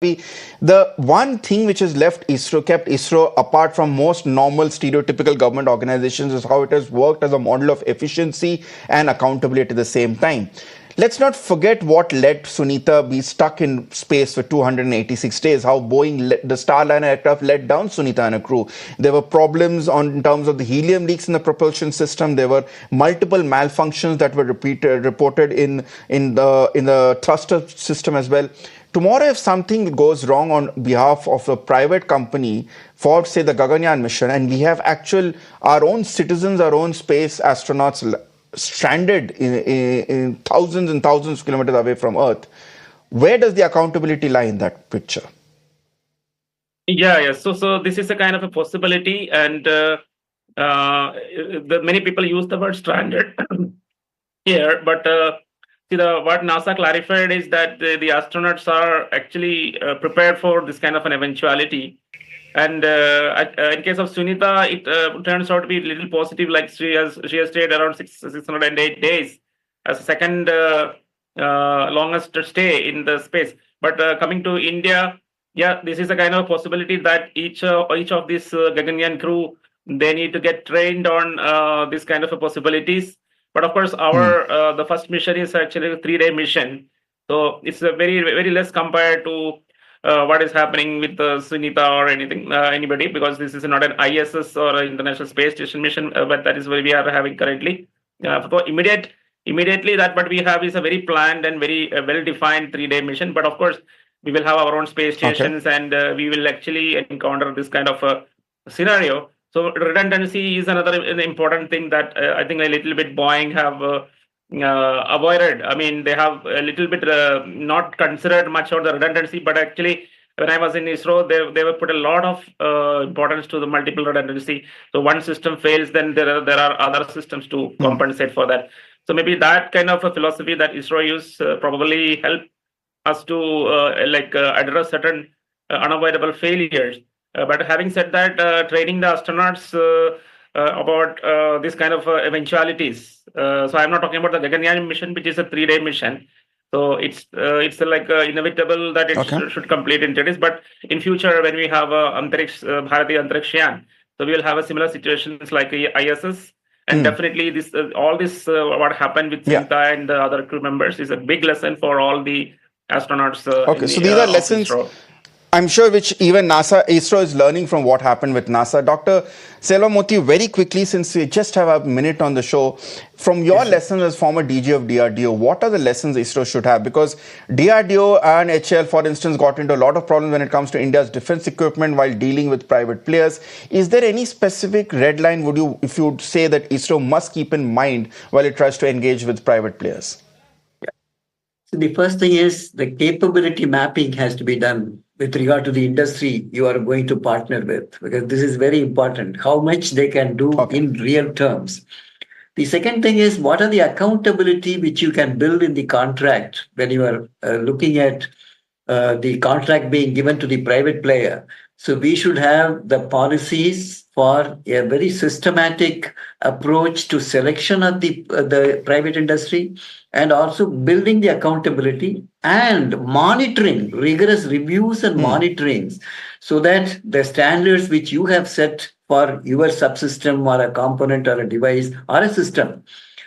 The one thing which has kept ISRO apart from most normal stereotypical government organizations is how it has worked as a model of efficiency and accountability at the same time. Let's not forget what let Sunita be stuck in space for 286 days, how the Starliner aircraft let down Sunita and her crew. There were problems in terms of the helium leaks in the propulsion system. There were multiple malfunctions that were reported in the thruster system as well. Tomorrow, if something goes wrong on behalf of a private company for, say, the Gaganyaan mission, and we have our own citizens, our own space astronauts stranded in thousands and thousands of kilometers away from Earth, where does the accountability lie in that picture? Yeah. So this is a kind of a possibility, and many people use the word stranded here, but what NASA clarified is that the astronauts are actually prepared for this kind of an eventuality. And in case of Sunita, it turns out to be a little positive. Like she has stayed around 608 days as a second longest stay in the space. But coming to India, yeah, this is a kind of possibility that each of these Gaganyaan crew, they need to get trained on this kind of a possibilities. But of course, the first mission is actually a 3-day mission, so it's a very less compared to what is happening with Sunita or anybody, because this is not an ISS or an International Space Station mission, but that is what we are having currently. So immediately that what we have is a very planned and very well-defined 3-day mission. But of course, we will have our own space stations, and we will actually encounter this kind of a scenario. So redundancy is another important thing that I think a little bit Boeing have avoided. I mean, they have a little bit not considered much of the redundancy, but actually, when I was in ISRO, they were put a lot of importance to the multiple redundancy. So one system fails, then there are other systems to compensate for that. So maybe that kind of a philosophy that ISRO use probably help us to address certain unavoidable failures. But having said that, training the astronauts about this kind of eventualities. So I'm not talking about the Gaganyaan mission, which is a 3-day mission. So it's inevitable that it should complete in 3 days. But in future, when we have Bharatiya Antarikshayaan, so we will have a similar situations like ISS. And definitely all this what happened with Sunita and the other crew members is a big lesson for all the astronauts. So these are lessons, I'm sure, which even ISRO is learning from what happened with NASA. Dr. Selvamurthy, very quickly, since we just have a minute on the show, from your lessons as former DG of DRDO, what are the lessons ISRO should have? Because DRDO and HAL, for instance, got into a lot of problems when it comes to India's defense equipment while dealing with private players. Is there any specific red line if you would say that ISRO must keep in mind while it tries to engage with private players? So the first thing is the capability mapping has to be done with regard to the industry you are going to partner with, because this is very important, how much they can do in real terms. The second thing is, what are the accountability which you can build in the contract when you are looking at the contract being given to the private player. So we should have the policies for a very systematic approach to selection of the private industry, and also building the accountability and monitoring, rigorous reviews and monitorings, so that the standards which you have set for your subsystem or a component or a device or a system,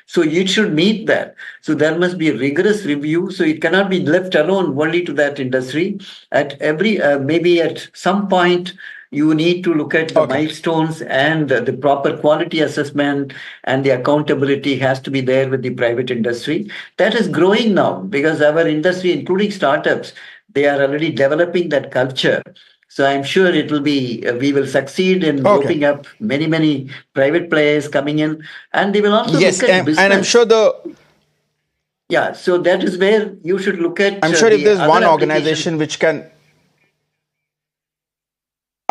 so it should meet that. So there must be a rigorous review. So it cannot be left alone only to that industry. At maybe at some point, you need to look at the milestones and the proper quality assessment, and the accountability has to be there with the private industry. That is growing now, because our industry, including startups, they are already developing that culture. So I'm sure it will be, we will succeed in roping up many private players coming in, and they will also look at business. And I'm sure so that is where you should look at. I'm sure if there's one organization which can.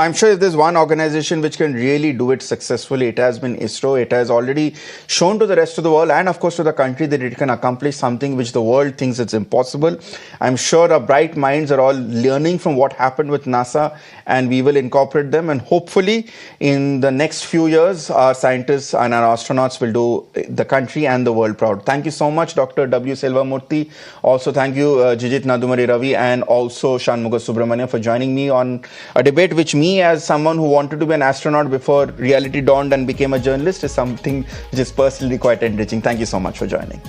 I'm sure if there's one organization which can really do it successfully, it has been ISRO. It has already shown to the rest of the world and, of course, to the country that it can accomplish something which the world thinks it's impossible. I'm sure our bright minds are all learning from what happened with NASA, and we will incorporate them. And hopefully, in the next few years, our scientists and our astronauts will do the country and the world proud. Thank you so much, Dr. W Selvamurthy. Also, thank you, Jijith Nadumuri Ravi, and also Shanmuga Subramania for joining me on a debate which me, as someone who wanted to be an astronaut before reality dawned and became a journalist, is something which is personally quite enriching. Thank you so much for joining.